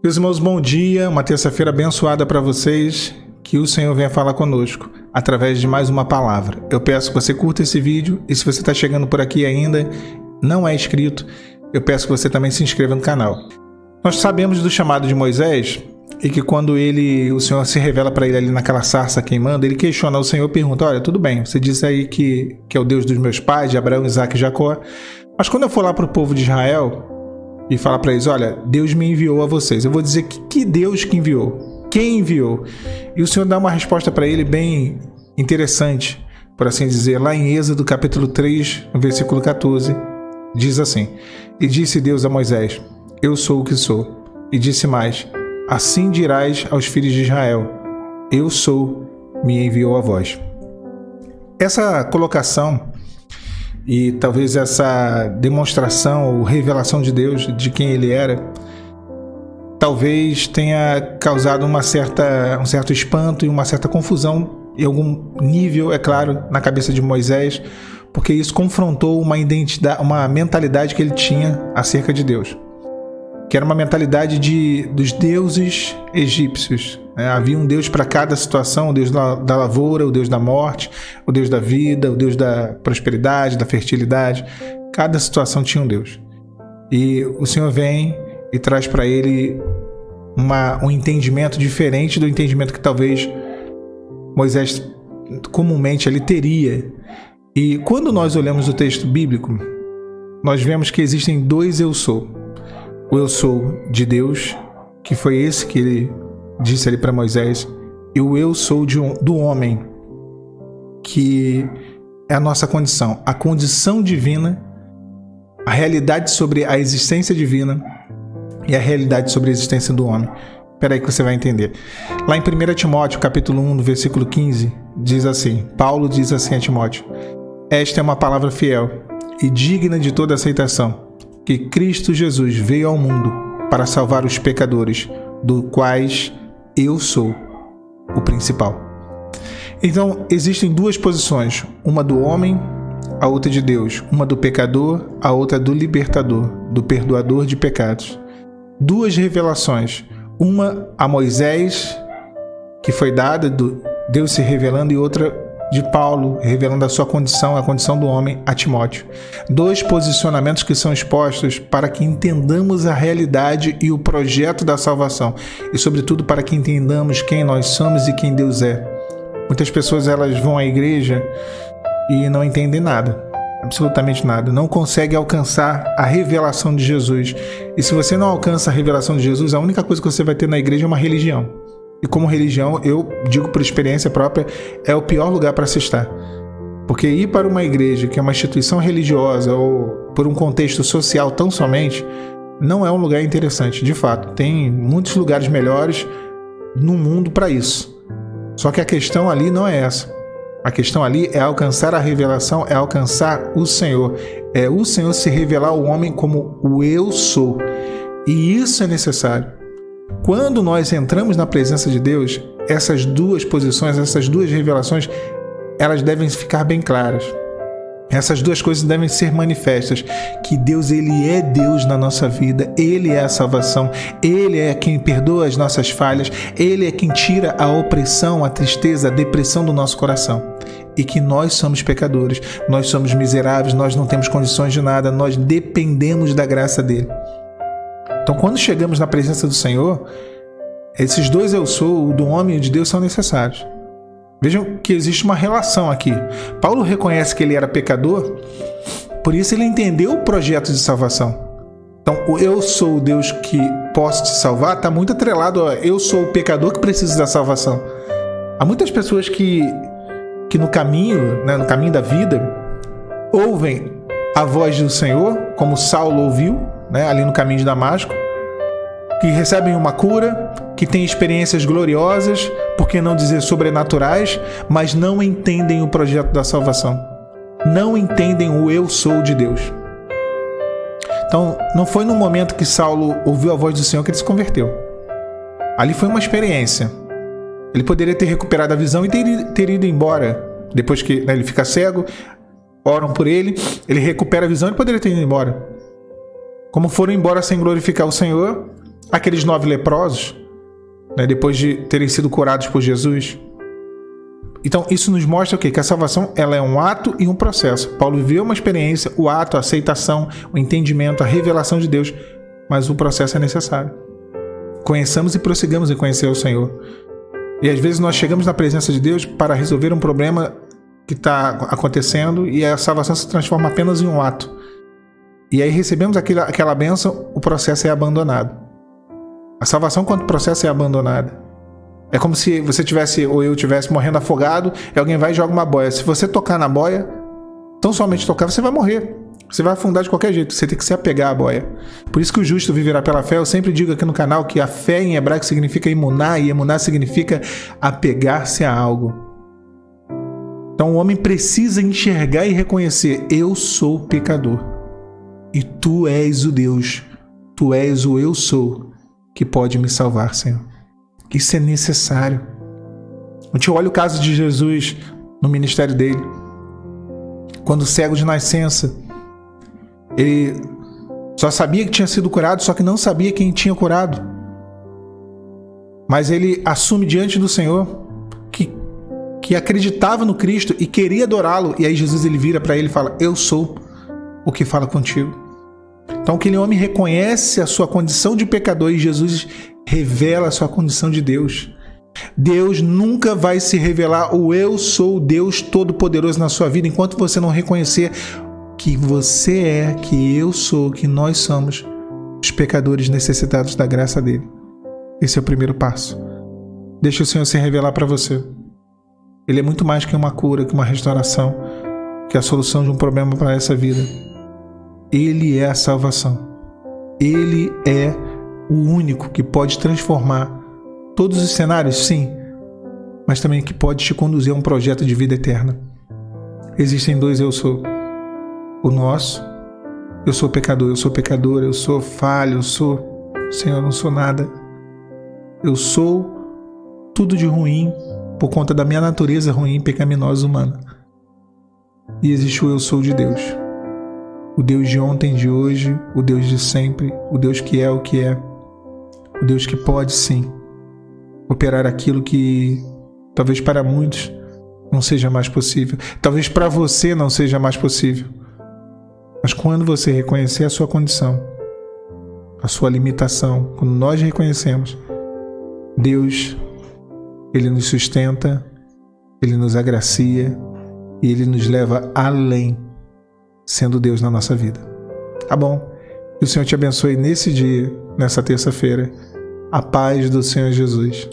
Meus irmãos, bom dia, uma terça-feira abençoada para vocês, que o Senhor venha falar conosco através de mais uma palavra. Eu peço que você curta esse vídeo e se você está chegando por aqui ainda, não é inscrito, eu peço que você também se inscreva no canal. Nós sabemos do chamado de Moisés e que quando o Senhor se revela para ele ali naquela sarça queimando, ele questiona o Senhor e pergunta, olha, tudo bem, você diz aí que é o Deus dos meus pais, de Abraão, Isaac e Jacó, mas quando eu for lá para o povo de Israel e falar para eles, olha, Deus me enviou a vocês, eu vou dizer que Deus que enviou, quem enviou? E o Senhor dá uma resposta para ele bem interessante, por assim dizer, lá em Êxodo capítulo 3, no versículo 14, diz assim, e disse Deus a Moisés, eu sou o que sou, e disse mais, assim dirás aos filhos de Israel, eu sou, me enviou a vós. Essa colocação e talvez essa demonstração ou revelação de Deus, de quem ele era, talvez tenha causado um certo espanto e uma certa confusão em algum nível, é claro, na cabeça de Moisés, porque isso confrontou uma identidade, uma mentalidade que ele tinha acerca de Deus, que era uma mentalidade dos deuses egípcios. Havia um Deus para cada situação, o Deus da lavoura, o Deus da morte, o Deus da vida, o Deus da prosperidade, da fertilidade. Cada situação tinha um Deus. E o Senhor vem e traz para ele um entendimento diferente do entendimento que talvez Moisés comumente ali teria. E quando nós olhamos o texto bíblico, nós vemos que existem dois eu sou. O eu sou de Deus, que foi esse que ele disse ali para Moisés, e o eu sou do homem, que é a nossa condição, a condição divina, a realidade sobre a existência divina e a realidade sobre a existência do homem. Espera aí que você vai entender. Lá em 1 Timóteo, capítulo 1, no versículo 15, diz assim, Paulo diz assim a Timóteo, esta é uma palavra fiel e digna de toda aceitação, que Cristo Jesus veio ao mundo para salvar os pecadores, do quais eu sou o principal. Então, existem duas posições, uma do homem, a outra de Deus, uma do pecador, a outra do libertador, do perdoador de pecados. Duas revelações, uma a Moisés, que foi dada, Deus se revelando, e outra de Paulo, revelando a sua condição, a condição do homem, a Timóteo. Dois posicionamentos que são expostos para que entendamos a realidade e o projeto da salvação, e sobretudo para que entendamos quem nós somos e quem Deus é. Muitas pessoas elas vão à igreja e não entendem nada, absolutamente nada, não conseguem alcançar a revelação de Jesus. E se você não alcança a revelação de Jesus, a única coisa que você vai ter na igreja é uma religião. E como religião, eu digo por experiência própria, é o pior lugar para se estar. Porque ir para uma igreja, que é uma instituição religiosa, ou por um contexto social tão somente, não é um lugar interessante, de fato. Tem muitos lugares melhores no mundo para isso. Só que a questão ali não é essa. A questão ali é alcançar a revelação, é alcançar o Senhor. É o Senhor se revelar ao homem como o eu sou. E isso é necessário. Quando nós entramos na presença de Deus, essas duas posições, essas duas revelações, elas devem ficar bem claras. Essas duas coisas devem ser manifestas, que Deus, Ele é Deus na nossa vida, Ele é a salvação, Ele é quem perdoa as nossas falhas, Ele é quem tira a opressão, a tristeza, a depressão do nosso coração. E que nós somos pecadores, nós somos miseráveis, nós não temos condições de nada, nós dependemos da graça dEle. Então, quando chegamos na presença do Senhor, esses dois eu sou, o do homem e o de Deus, são necessários. Vejam que existe uma relação aqui. Paulo reconhece que ele era pecador, por isso ele entendeu o projeto de salvação. Então, o eu sou o Deus que posso te salvar está muito atrelado a eu sou o pecador que precisa da salvação. Há muitas pessoas que no caminho, no caminho da vida, ouvem a voz do Senhor, como Saulo ouviu, ali no caminho de Damasco, que recebem uma cura, que têm experiências gloriosas, por que não dizer sobrenaturais, mas não entendem o projeto da salvação. Não entendem o eu sou de Deus. Então, não foi no momento que Saulo ouviu a voz do Senhor que ele se converteu. Ali foi uma experiência. Ele poderia ter recuperado a visão e ter ido embora. Depois que ele fica cego, oram por ele, ele recupera a visão e poderia ter ido embora. Como foram embora sem glorificar o Senhor, aqueles 9 leprosos, né, depois de terem sido curados por Jesus. Então isso nos mostra o quê? Que a salvação ela é um ato e um processo. Paulo viveu uma experiência, o ato, a aceitação, o entendimento, a revelação de Deus, mas o processo é necessário. Conheçamos e prossigamos em conhecer o Senhor. E às vezes nós chegamos na presença de Deus para resolver um problema que está acontecendo e a salvação se transforma apenas em um ato. E aí recebemos aquela bênção, o processo é abandonado. A salvação, quando o processo é abandonado, é como se você tivesse, ou eu tivesse morrendo afogado, e alguém vai e joga uma boia. Se você tocar na boia, tão somente tocar, você vai morrer. Você vai afundar de qualquer jeito. Você tem que se apegar à boia. Por isso que o justo viverá pela fé. Eu sempre digo aqui no canal que a fé em hebraico significa imunar, e imunar significa apegar-se a algo. Então o homem precisa enxergar e reconhecer: eu sou pecador. E tu és o Deus. Tu és o eu sou que pode me salvar, Senhor. Isso é necessário. A gente olha o caso de Jesus no ministério dele. Quando cego de nascença, ele só sabia que tinha sido curado, só que não sabia quem tinha curado. Mas ele assume diante do Senhor que acreditava no Cristo e queria adorá-lo. E aí Jesus ele vira para ele e fala: eu sou o que fala contigo. Então aquele homem reconhece a sua condição de pecador e Jesus revela a sua condição de Deus. Deus nunca vai se revelar o eu sou Deus Todo-Poderoso na sua vida enquanto você não reconhecer que você é, que eu sou, que nós somos os pecadores necessitados da graça dele. Esse é o primeiro passo. Deixa o Senhor se revelar para você. Ele é muito mais que uma cura, que uma restauração, que a solução de um problema para essa vida. Ele é a salvação. Ele é o único que pode transformar todos os cenários, sim, mas também que pode te conduzir a um projeto de vida eterna. Existem 2 eu sou. O nosso, eu sou pecador, eu sou pecadora, eu sou falho, eu sou, Senhor, eu não sou nada. Eu sou tudo de ruim por conta da minha natureza ruim, pecaminosa, humana. E existe o eu sou de Deus. O Deus de ontem, de hoje, o Deus de sempre, o Deus que é o que é, o Deus que pode sim operar aquilo que talvez para muitos não seja mais possível, talvez para você não seja mais possível, mas quando você reconhecer a sua condição, a sua limitação, quando nós reconhecemos, Deus, Ele nos sustenta, Ele nos agracia e Ele nos leva além, sendo Deus na nossa vida. Tá bom? Que o Senhor te abençoe nesse dia, nessa terça-feira. A paz do Senhor Jesus.